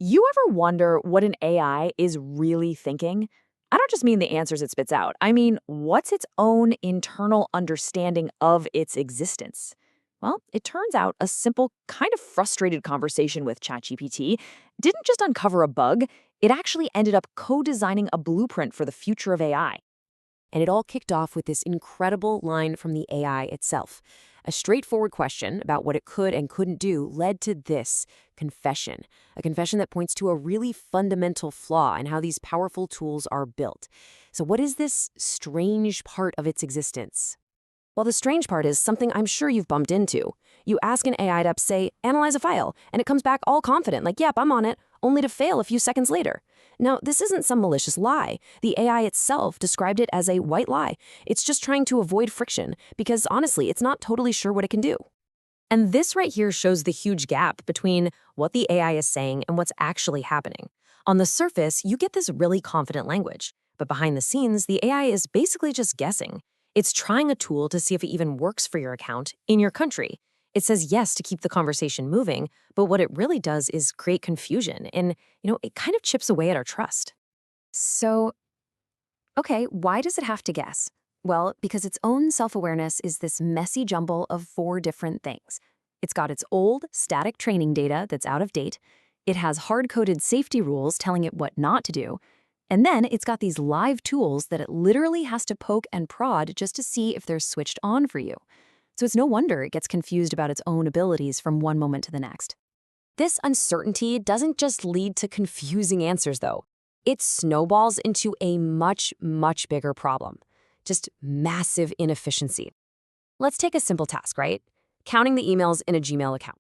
You ever wonder what an AI is really thinking? I don't just mean the answers it spits out. I mean, what's its own internal understanding of its existence? Well, it turns out a simple, kind of frustrated conversation with ChatGPT didn't just uncover a bug, it actually ended up co designing a blueprint for the future of AI. And it all kicked off with this incredible line from the AI itself. A straightforward question about what it could and couldn't do led to this confession, a confession that points to a really fundamental flaw in how these powerful tools are built. So, what is this strange part of its existence? Well, the strange part is something I'm sure you've bumped into. You ask an AI to, say, analyze a file, and it comes back all confident, like, yep, I'm on it, only to fail a few seconds later. Now, this isn't some malicious lie. The AI itself described it as a white lie. It's just trying to avoid friction, because honestly, it's not totally sure what it can do. And this right here shows the huge gap between what the AI is saying and what's actually happening. On the surface, you get this really confident language, but behind the scenes, the AI is basically just guessing. It's trying a tool to see if it even works for your account in your country. It says yes to keep the conversation moving, but what it really does is create confusion and, it kind of chips away at our trust. So, okay, why does it have to guess? Well, because its own self-awareness is this messy jumble of four different things. It's got its old, static training data that's out of date. It has hard-coded safety rules telling it what not to do. And then it's got these live tools that it literally has to poke and prod just to see if they're switched on for you. So it's no wonder it gets confused about its own abilities from one moment to the next. This uncertainty doesn't just lead to confusing answers, though. It snowballs into a much, much bigger problem. Just massive inefficiency. Let's take a simple task, right? Counting the emails in a Gmail account.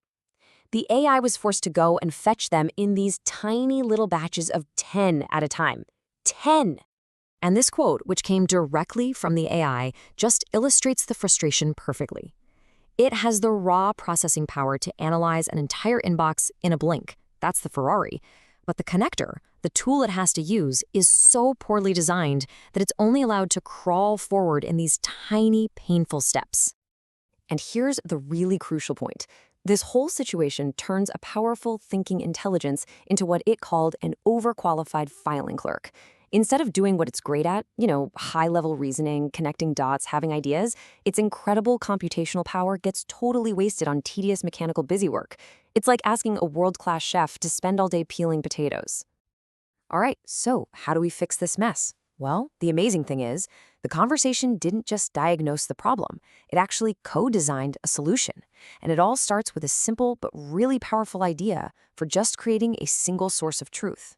The AI was forced to go and fetch them in these tiny little batches of 10 at a time. 10! And this quote, which came directly from the AI, just illustrates the frustration perfectly. It has the raw processing power to analyze an entire inbox in a blink. That's the Ferrari. But the connector, the tool it has to use, is so poorly designed that it's only allowed to crawl forward in these tiny, painful steps. And here's the really crucial point. This whole situation turns a powerful thinking intelligence into what it called an overqualified filing clerk. Instead of doing what it's great at, high-level reasoning, connecting dots, having ideas, its incredible computational power gets totally wasted on tedious mechanical busywork. It's like asking a world-class chef to spend all day peeling potatoes. All right, so how do we fix this mess? Well, the amazing thing is, the conversation didn't just diagnose the problem. It actually co-designed a solution. And it all starts with a simple but really powerful idea for just creating a single source of truth.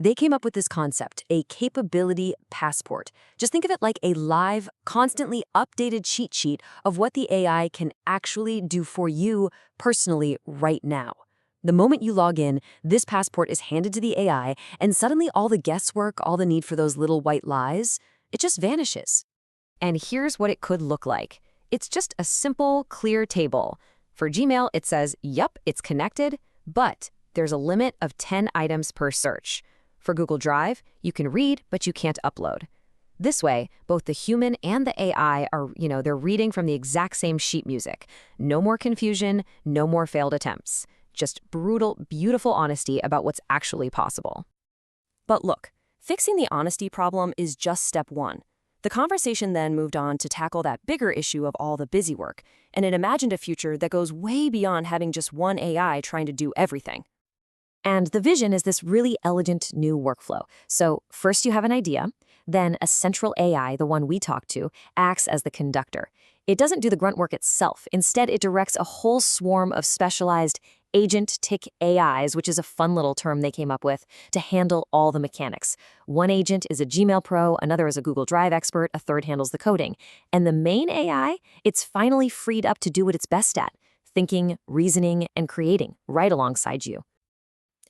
They came up with this concept, a capability passport. Just think of it like a live, constantly updated cheat sheet of what the AI can actually do for you personally right now. The moment you log in, this passport is handed to the AI, and suddenly all the guesswork, all the need for those little white lies, it just vanishes. And here's what it could look like. It's just a simple, clear table. For Gmail, it says, yup, it's connected, but there's a limit of 10 items per search. For Google Drive, you can read, but you can't upload. This way, both the human and the AI are, they're reading from the exact same sheet music. No more confusion, no more failed attempts. Just brutal, beautiful honesty about what's actually possible. But look, fixing the honesty problem is just step one. The conversation then moved on to tackle that bigger issue of all the busy work, and it imagined a future that goes way beyond having just one AI trying to do everything. And the vision is this really elegant new workflow. So first you have an idea, then a central AI, the one we talk to, acts as the conductor. It doesn't do the grunt work itself. Instead, it directs a whole swarm of specialized agent-tick AIs, which is a fun little term they came up with, to handle all the mechanics. One agent is a Gmail pro, another is a Google Drive expert, a third handles the coding. And the main AI, it's finally freed up to do what it's best at, thinking, reasoning, and creating right alongside you.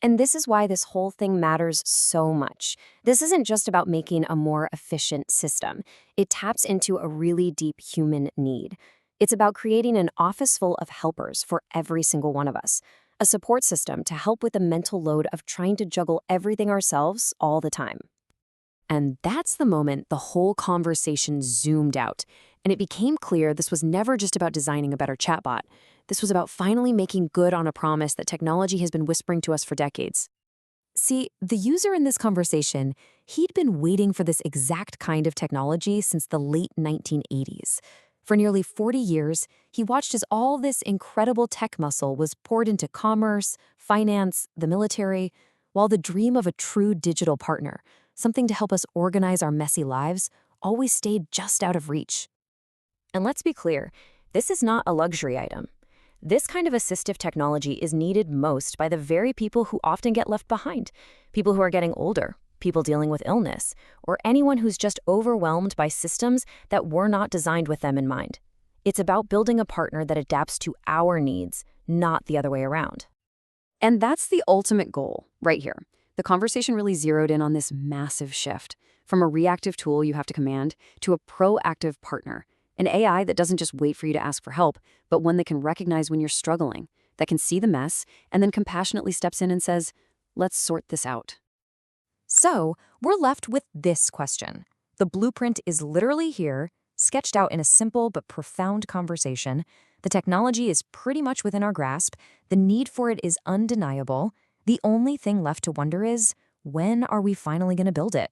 And this is why this whole thing matters so much. This isn't just about making a more efficient system. It taps into a really deep human need. It's about creating an office full of helpers for every single one of us, a support system to help with the mental load of trying to juggle everything ourselves all the time. And that's the moment the whole conversation zoomed out, and it became clear this was never just about designing a better chatbot. This was about finally making good on a promise that technology has been whispering to us for decades. See, the user in this conversation, he'd been waiting for this exact kind of technology since the late 1980s. For nearly 40 years, he watched as all this incredible tech muscle was poured into commerce, finance, the military, while the dream of a true digital partner, something to help us organize our messy lives, always stayed just out of reach. And let's be clear, this is not a luxury item. This kind of assistive technology is needed most by the very people who often get left behind, people who are getting older, people dealing with illness, or anyone who's just overwhelmed by systems that were not designed with them in mind. It's about building a partner that adapts to our needs, not the other way around. And that's the ultimate goal, right here. The conversation really zeroed in on this massive shift, from a reactive tool you have to command to a proactive partner. An AI that doesn't just wait for you to ask for help, but one that can recognize when you're struggling, that can see the mess, and then compassionately steps in and says, let's sort this out. So, we're left with this question. The blueprint is literally here, sketched out in a simple but profound conversation. The technology is pretty much within our grasp. The need for it is undeniable. The only thing left to wonder is, when are we finally going to build it?